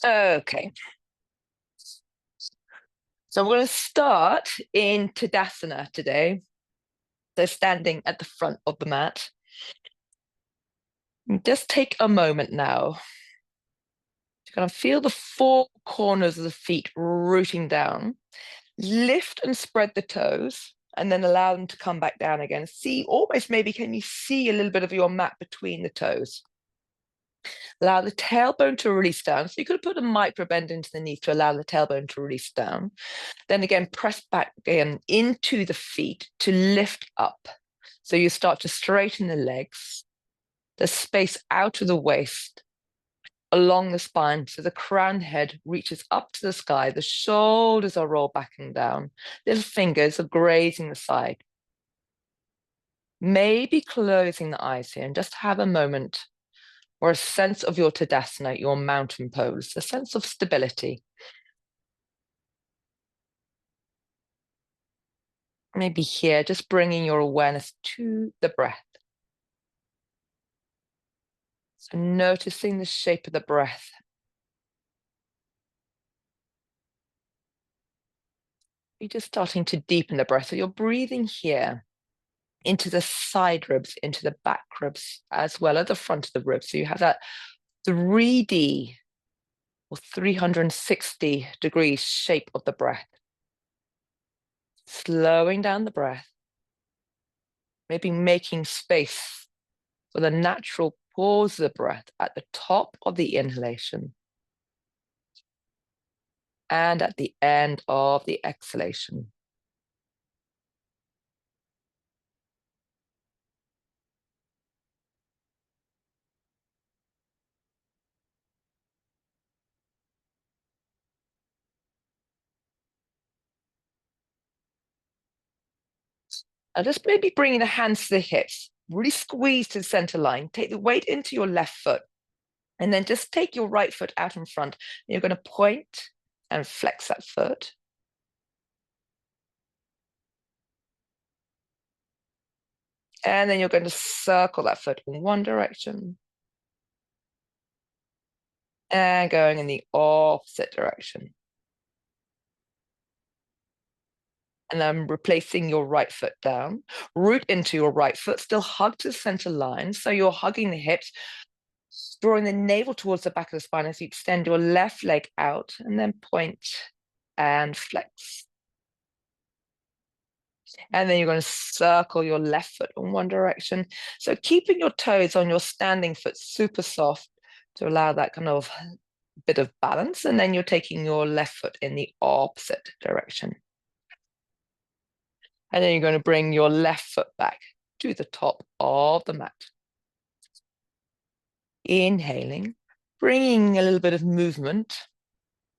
Okay. So we're going to start in Tadasana today. So standing at the front of the mat. And just take a moment now to kind of feel the four corners of the feet rooting down. Lift and spread the toes, and then allow them to come back down again. See, almost maybe can you see a little bit of your mat between the toes? Allow the tailbone to release down. So you could put a micro bend into the knee to allow the tailbone to release down. Then again, press back again into the feet to lift up. So you start to straighten the legs, the space out of the waist, along the spine, so the crown head reaches up to the sky, the shoulders are rolled back and down, little fingers are grazing the side. Maybe closing the eyes here and just have a moment or a sense of your Tadasana, your mountain pose, a sense of stability. Maybe here, just bringing your awareness to the breath. So noticing the shape of the breath. You're just starting to deepen the breath. So you're breathing here into the side ribs, into the back ribs, as well as the front of the ribs. So you have that 3D or 360 degrees shape of the breath. Slowing down the breath. Maybe making space for the natural pause of the breath at the top of the inhalation and at the end of the exhalation. Now just maybe bringing the hands to the hips, really squeeze to the center line, take the weight into your left foot, and then just take your right foot out in front. You're going to point and flex that foot. And then you're going to circle that foot in one direction. And going in the opposite direction. And then replacing your right foot down. Root into your right foot, still hug to the center line. So you're hugging the hips, drawing the navel towards the back of the spine as you extend your left leg out, and then point and flex. And then you're going to circle your left foot in one direction. So keeping your toes on your standing foot super soft to allow that kind of bit of balance. And then you're taking your left foot in the opposite direction. And then you're going to bring your left foot back to the top of the mat. Inhaling, bringing a little bit of movement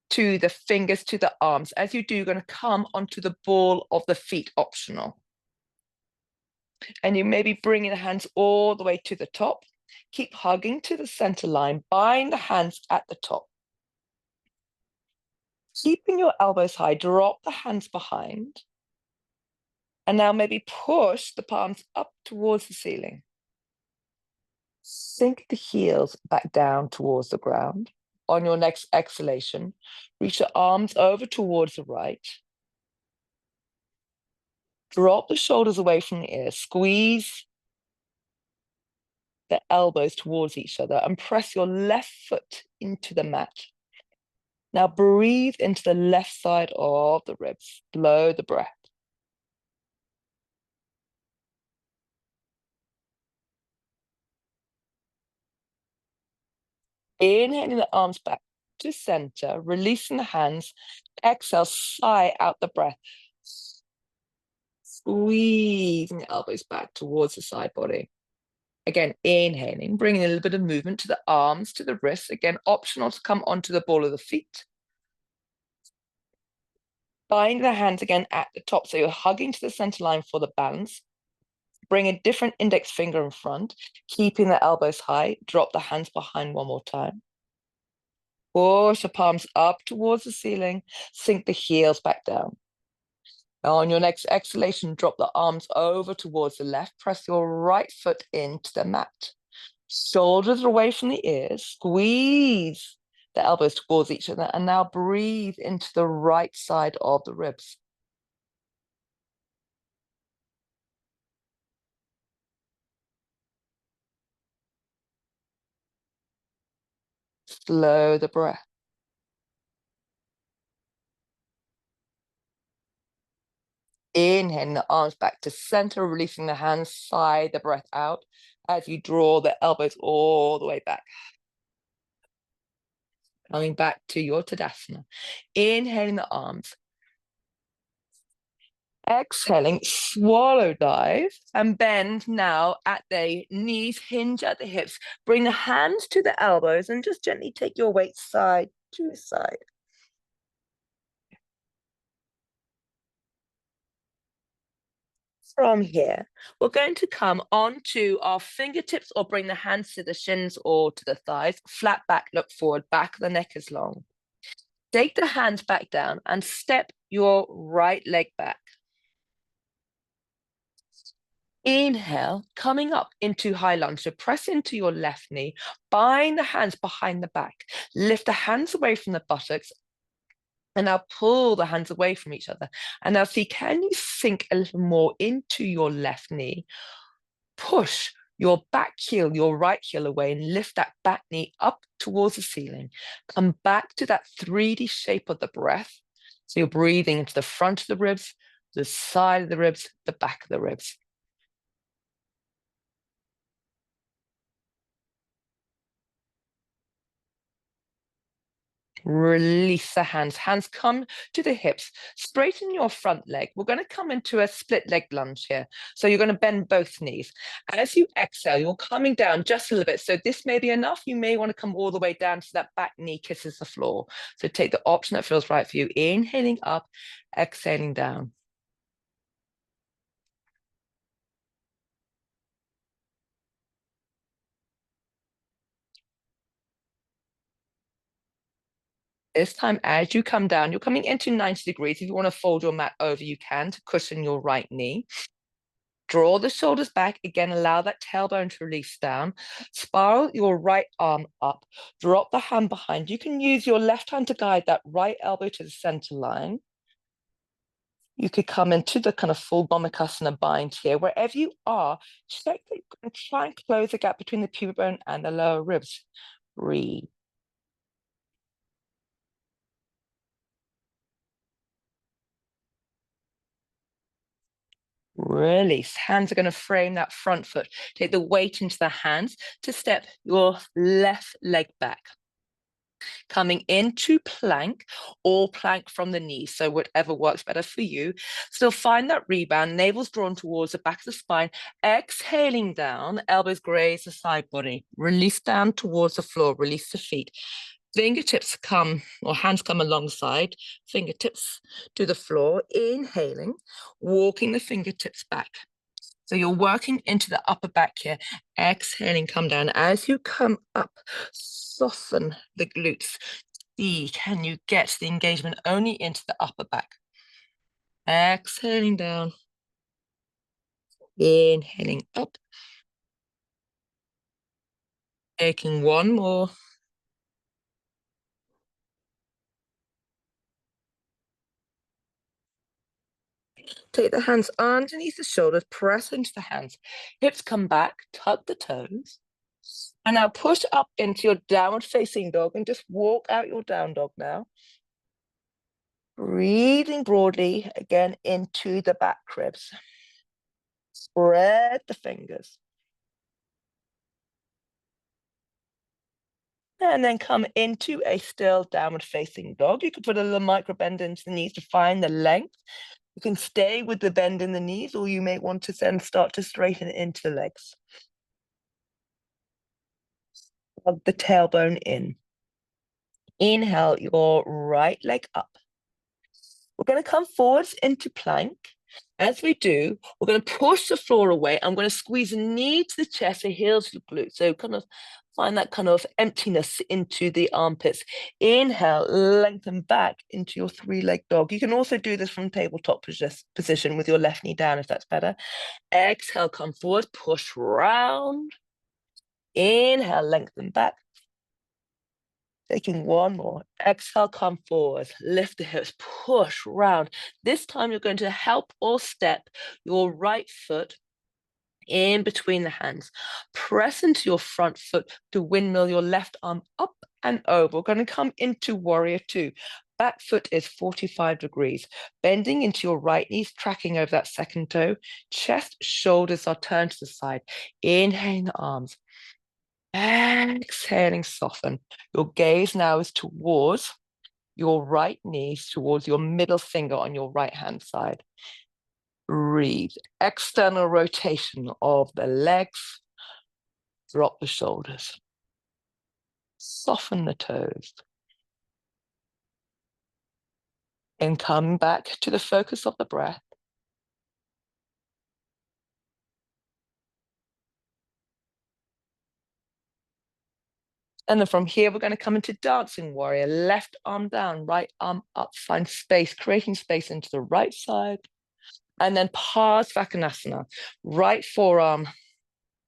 to the fingers, to the arms. As you do, you're going to come onto the ball of the feet, optional. And you maybe bringing the hands all the way to the top. Keep hugging to the center line. Bind the hands at the top. Keeping your elbows high, drop the hands behind. And now maybe push the palms up towards the ceiling. Sink the heels back down towards the ground. On your next exhalation, reach the arms over towards the right. Drop the shoulders away from the ears. Squeeze the elbows towards each other and press your left foot into the mat. Now breathe into the left side of the ribs. Blow the breath. Inhaling the arms back to center, releasing the hands. Exhale, sigh out the breath. Squeezing the elbows back towards the side body. Again, inhaling, bringing a little bit of movement to the arms, to the wrists. Again, optional to come onto the ball of the feet. Bind the hands again at the top, so you're hugging to the center line for the balance. Bring a different index finger in front, keeping the elbows high. Drop the hands behind one more time. Push the palms up towards the ceiling. Sink the heels back down. On your next exhalation, drop the arms over towards the left. Press your right foot into the mat. Shoulders away from the ears. Squeeze the elbows towards each other, and now breathe into the right side of the ribs. Slow the breath. Inhaling the arms back to center, releasing the hands, sigh the breath out as you draw the elbows all the way back. Coming back to your Tadasana. Inhaling the arms. Exhaling, swallow dive, and bend now at the knees, hinge at the hips. Bring the hands to the elbows and just gently take your weight side to side. From here, we're going to come onto our fingertips or bring the hands to the shins or to the thighs. Flat back, look forward, back of the neck is long. Take the hands back down and step your right leg back. Inhale, coming up into high lunge. So press into your left knee, bind the hands behind the back, lift the hands away from the buttocks, and now pull the hands away from each other. And now see, can you sink a little more into your left knee? Push your back heel, your right heel away, and lift that back knee up towards the ceiling. Come back to that 3D shape of the breath. So you're breathing into the front of the ribs, the side of the ribs, the back of the ribs. Release the hands. Hands come to the hips. Straighten your front leg. We're going to come into a split leg lunge here. So you're going to bend both knees. As you exhale, you're coming down just a little bit. So this may be enough. You may want to come all the way down so that back knee kisses the floor. So take the option that feels right for you. Inhaling up, exhaling down. This time, as you come down, you're coming into 90 degrees. If you want to fold your mat over, you can to cushion your right knee. Draw the shoulders back. Again, allow that tailbone to release down. Spiral your right arm up. Drop the hand behind. You can use your left hand to guide that right elbow to the center line. You could come into the kind of full Gomukhasana bind here. Wherever you are, check and try and close the gap between the pubic bone and the lower ribs. Breathe. Release. Hands are going to frame that front foot. Take the weight into the hands to step your left leg back. Coming into plank or plank from the knees. So whatever works better for you. Still find that rebound. Navel's drawn towards the back of the spine. Exhaling down. Elbows graze the side body. Release down towards the floor. Release the feet. Fingertips come, or hands come alongside, fingertips to the floor, inhaling, walking the fingertips back. So you're working into the upper back here, exhaling, come down. As you come up, soften the glutes. See, can you get the engagement only into the upper back? Exhaling down, inhaling up. Taking one more. Take the hands underneath the shoulders, press into the hands. Hips come back, tuck the toes. And now push up into your downward facing dog and just walk out your down dog now. Breathing broadly again into the back ribs. Spread the fingers. And then come into a still downward facing dog. You could put a little micro bend into the knees to find the length. You can stay with the bend in the knees, or you may want to then start to straighten it into the legs. Plug the tailbone in. Inhale your right leg up. We're going to come forwards into plank. As we do, we're going to push the floor away. I'm going to squeeze the knee to the chest, the heels to the glutes. So kind of find that kind of emptiness into the armpits. Inhale, lengthen back into your three-leg dog. You can also do this from tabletop position with your left knee down if that's better. Exhale, come forward, push round. Inhale, lengthen back. Taking one more. Exhale, come forward. Lift the hips, push round. This time you're going to help or step your right foot in between the hands. Press into your front foot to windmill your left arm up and over. We're going to come into warrior two. Back foot is 45 degrees. Bending into your right knees, tracking over that second toe. Chest, shoulders are turned to the side. Inhaling the arms. Exhaling, soften. Your gaze now is towards your right knees, towards your middle finger on your right hand side. Breathe. External rotation of the legs. Drop the shoulders. Soften the toes. And come back to the focus of the breath. And then from here, we're going to come into dancing warrior. Left arm down, right arm up. Find space, creating space into the right side. And then Parsvakonasana. Right forearm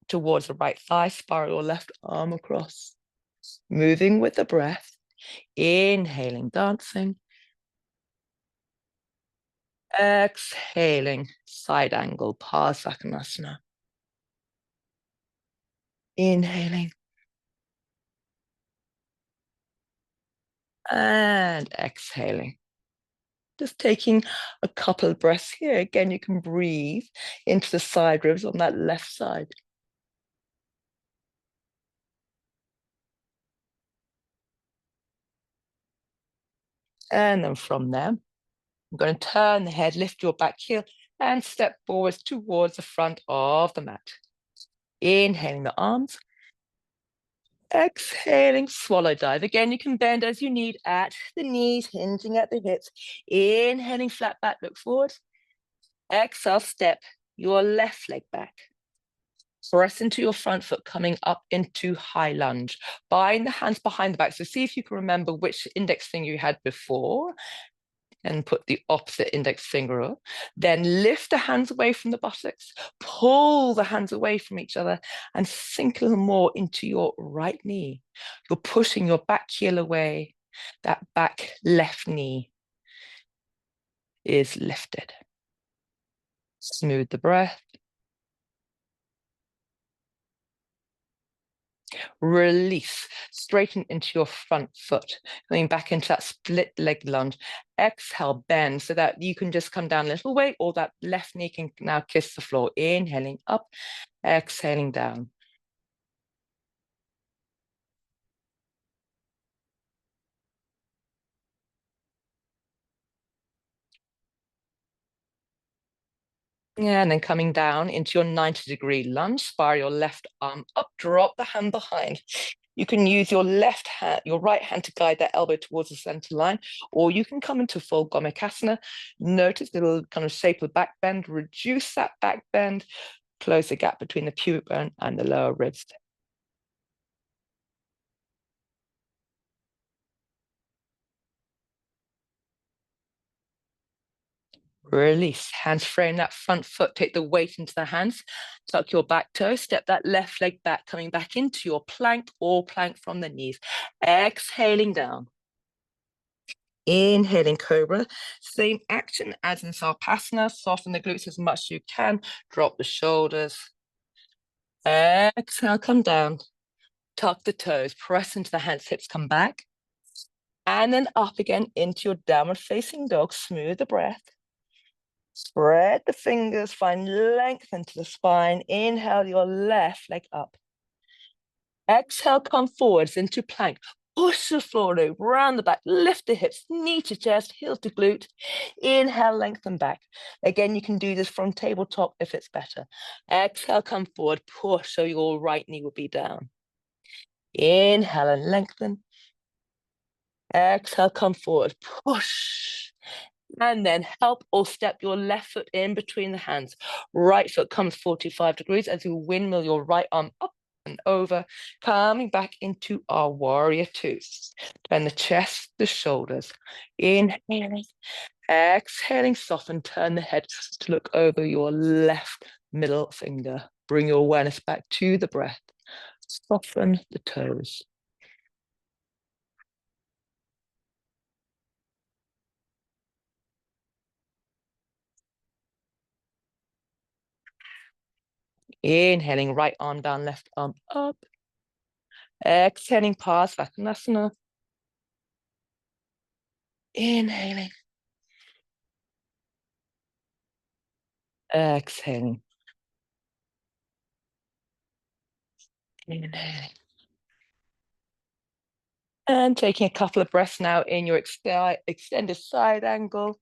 towards the right thigh, spiral your left arm across. Moving with the breath. Inhaling, dancing. Exhaling, side angle, Parsvakonasana. Inhaling. And exhaling. Just taking a couple of breaths here. Again, you can breathe into the side ribs on that left side. And then from there, I'm going to turn the head, lift your back heel, and step forwards towards the front of the mat. Inhaling the arms. Exhaling, swallow dive. Again, you can bend as you need at the knees, hinging at the hips. Inhaling, flat back, look forward. Exhale, step your left leg back. Press into your front foot, coming up into high lunge. Bind the hands behind the back. So see if you can remember which index finger you had before and put the opposite index finger up. Then lift the hands away from the buttocks, pull the hands away from each other and sink a little more into your right knee. You're pushing your back heel away. That back left knee is lifted. Smooth the breath. Release, straighten into your front foot, going back into that split leg lunge. Exhale, bend so that you can just come down a little way, or that left knee can now kiss the floor. Inhaling up, exhaling down. Yeah, and then coming down into your 90-degree lunge, spiral your left arm up, drop the hand behind. You can use your left hand, your right hand to guide that elbow towards the center line, or you can come into full Gomukhasana. Notice the little kind of shape of back bend, reduce that back bend, close the gap between the pubic bone and the lower ribs. Release, hands frame that front foot, take the weight into the hands, tuck your back toe, step that left leg back, coming back into your plank or plank from the knees. Exhaling down. Inhaling cobra, same action as in Sarpasana, soften the glutes as much as you can, drop the shoulders. Exhale, come down, tuck the toes, press into the hands, hips come back. And then up again into your downward facing dog, smooth the breath. Spread the fingers, find length into the spine. Inhale your left leg up. Exhale, come forwards into plank. Push the floor over, round the back, lift the hips, knee to chest, heel to glute. Inhale, lengthen back. Again, you can do this from tabletop if it's better. Exhale, come forward, push so your right knee will be down. Inhale and lengthen. Exhale, come forward, push. And then help or step your left foot in between the hands. Right foot comes 45 degrees as you windmill your right arm up and over, coming back into our warrior two. Turn the chest, the shoulders. Inhaling, exhaling, soften, turn the head to look over your left middle finger. Bring your awareness back to the breath. Soften the toes. Inhaling, right arm down, left arm up. Exhaling, Parsvakonasana. Inhaling. Exhaling. Inhaling. And taking a couple of breaths now in your extended side angle.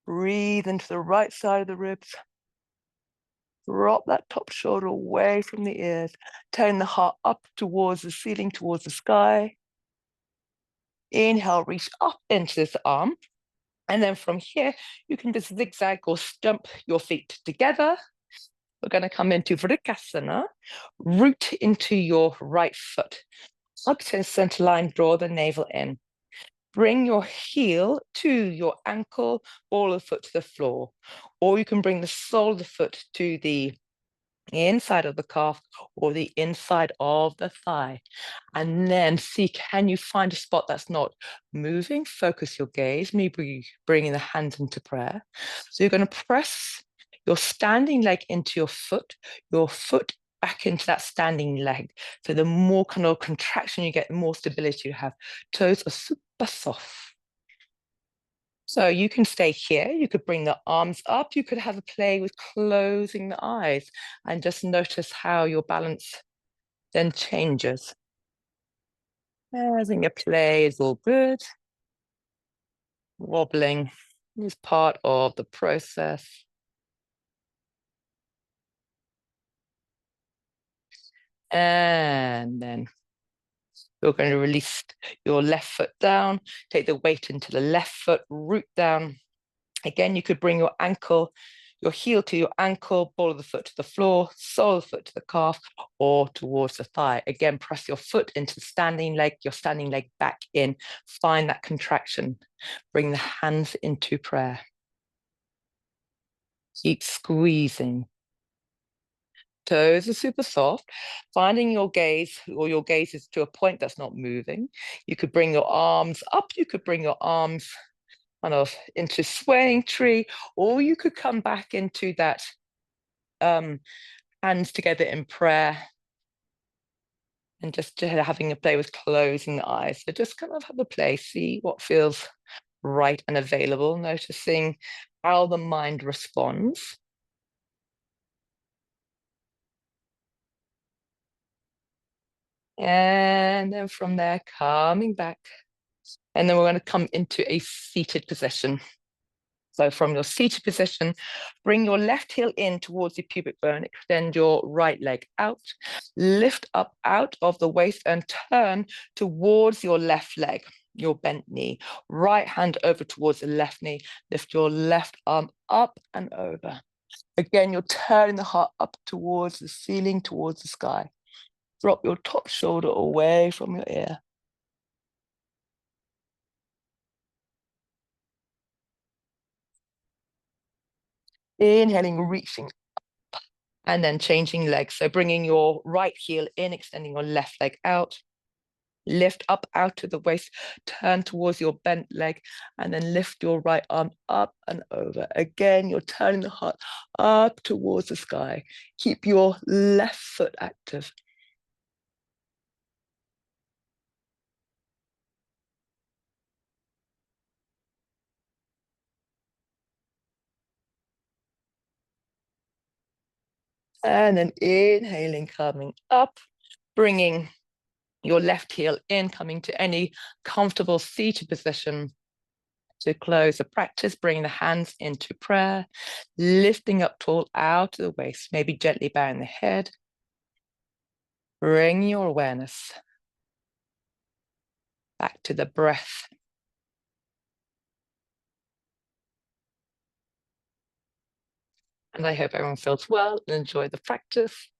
Breathe into the right side of the ribs. Drop that top shoulder away from the ears. Turn the heart up towards the ceiling, towards the sky. Inhale, reach up into this arm. And then from here, you can just zigzag or stump your feet together. We're going to come into Vrikasana. Root into your right foot. Hug to the center line, draw the navel in. Bring your heel to your ankle, ball of the foot to the floor. Or you can bring the sole of the foot to the inside of the calf or the inside of the thigh. And then see, can you find a spot that's not moving? Focus your gaze, maybe bringing the hands into prayer. So you're going to press your standing leg into your foot back into that standing leg. So the more kind of contraction you get, the more stability you have. Toes are super soft. So you can stay here, you could bring the arms up, you could have a play with closing the eyes and just notice how your balance then changes. As in your play is all good. Wobbling is part of the process. And then you're going to release your left foot down, take the weight into the left foot, root down. Again, you could bring your ankle, your heel to your ankle, ball of the foot to the floor, sole of the foot to the calf, or towards the thigh. Again, press your foot into the standing leg, your standing leg back in. Find that contraction. Bring the hands into prayer. Keep squeezing. Toes are super soft. Finding your gaze, or your gaze is to a point that's not moving. You could bring your arms up. You could bring your arms kind of into swaying tree, or you could come back into that hands together in prayer and just having a play with closing the eyes. So just kind of have a play, see what feels right and available, noticing how the mind responds. And then from there, coming back. And then we're going to come into a seated position. So from your seated position, bring your left heel in towards the pubic bone, extend your right leg out, lift up out of the waist and turn towards your left leg, your bent knee. Right hand over towards the left knee, lift your left arm up and over. Again, you're turning the heart up towards the ceiling, towards the sky. Drop your top shoulder away from your ear. Inhaling, reaching, and then changing legs. So bringing your right heel in, extending your left leg out. Lift up out to the waist, turn towards your bent leg, and then lift your right arm up and over. Again, you're turning the heart up towards the sky. Keep your left foot active. And then inhaling, coming up, bringing your left heel in, coming to any comfortable seated position. To close the practice, bring the hands into prayer, lifting up tall out of the waist, maybe gently bowing the head. Bring your awareness back to the breath. And I hope everyone feels well and enjoy the practice.